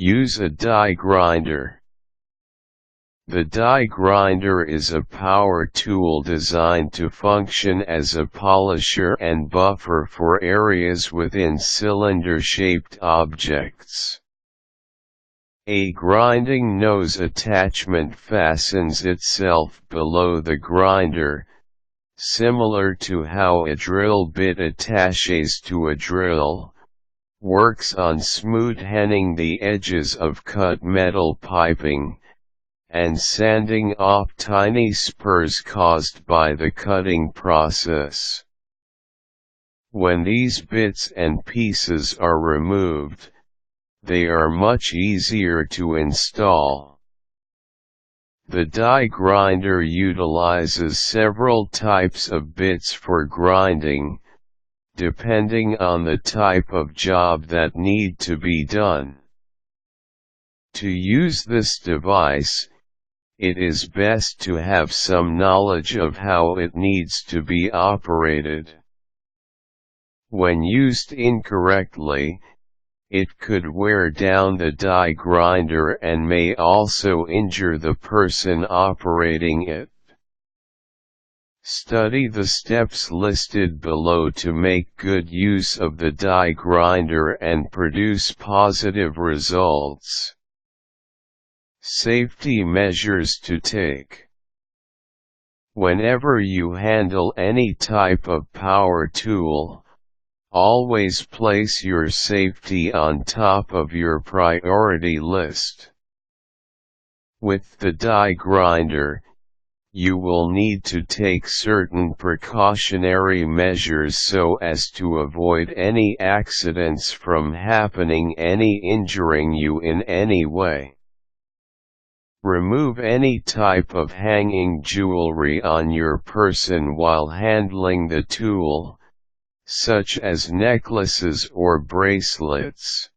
Use a die grinder. The die grinder is a power tool designed to function as a polisher and buffer for areas within cylinder-shaped objects. A grinding nose attachment fastens itself below the grinder, similar to how a drill bit attaches to a drill. Works on smoothening the edges of cut metal piping, and sanding off tiny spurs caused by the cutting process. When these bits and pieces are removed, they are much easier to install. The die grinder utilizes several types of bits for grinding, depending on the type of job that need to be done. To use this device, it is best to have some knowledge of how it needs to be operated. When used incorrectly, it could wear down the die grinder and may also injure the person operating it. Study the steps listed below to make good use of the die grinder and produce positive results. Safety measures to take. Whenever you handle any type of power tool, always place your safety on top of your priority list. With the die grinder, you will need to take certain precautionary measures so as to avoid any accidents from happening, any injuring you in any way. Remove any type of hanging jewelry on your person while handling the tool, such as necklaces or bracelets.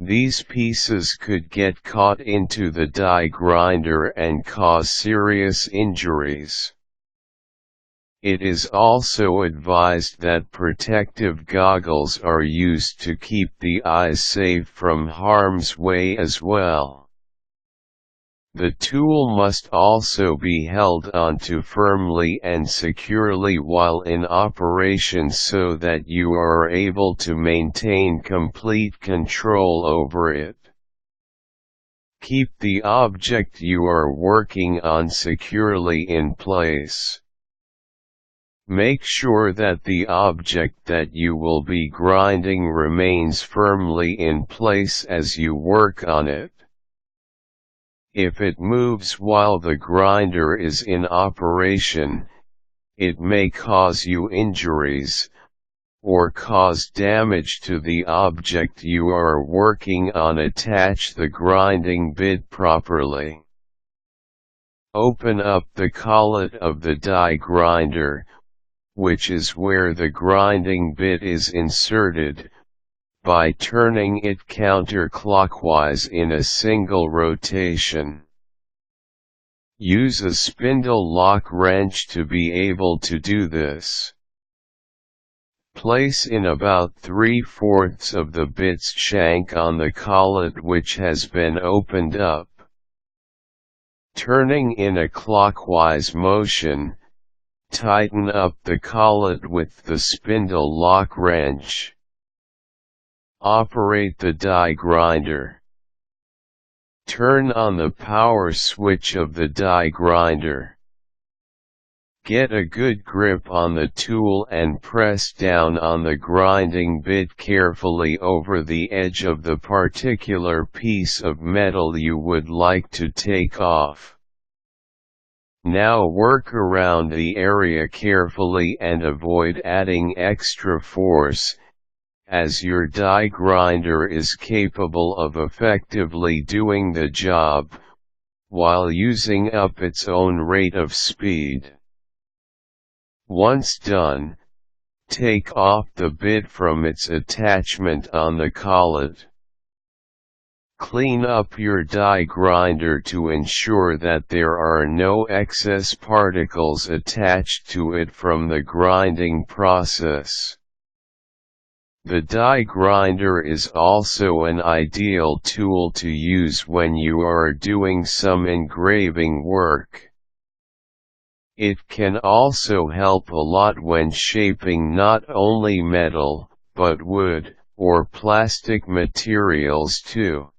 These pieces could get caught into the die grinder and cause serious injuries. It is also advised that protective goggles are used to keep the eyes safe from harm's way as well. The tool must also be held onto firmly and securely while in operation so that you are able to maintain complete control over it. Keep the object you are working on securely in place. Make sure that the object that you will be grinding remains firmly in place as you work on it. If it moves while the grinder is in operation, it may cause you injuries, or cause damage to the object you are working on. Attach the grinding bit properly. Open up the collet of the die grinder, which is where the grinding bit is inserted, by turning it counterclockwise in a single rotation. Use a spindle lock wrench to be able to do this. Place in about 3/4 of the bit's shank on the collet which has been opened up. Turning in a clockwise motion, tighten up the collet with the spindle lock wrench. Operate the die grinder. Turn on the power switch of the die grinder. Get a good grip on the tool and press down on the grinding bit carefully over the edge of the particular piece of metal you would like to take off. Now work around the area carefully and avoid adding extra force, as your die grinder is capable of effectively doing the job, while using up its own rate of speed. Once done, take off the bit from its attachment on the collet. Clean up your die grinder to ensure that there are no excess particles attached to it from the grinding process. The die grinder is also an ideal tool to use when you are doing some engraving work. It can also help a lot when shaping not only metal, but wood, or plastic materials too.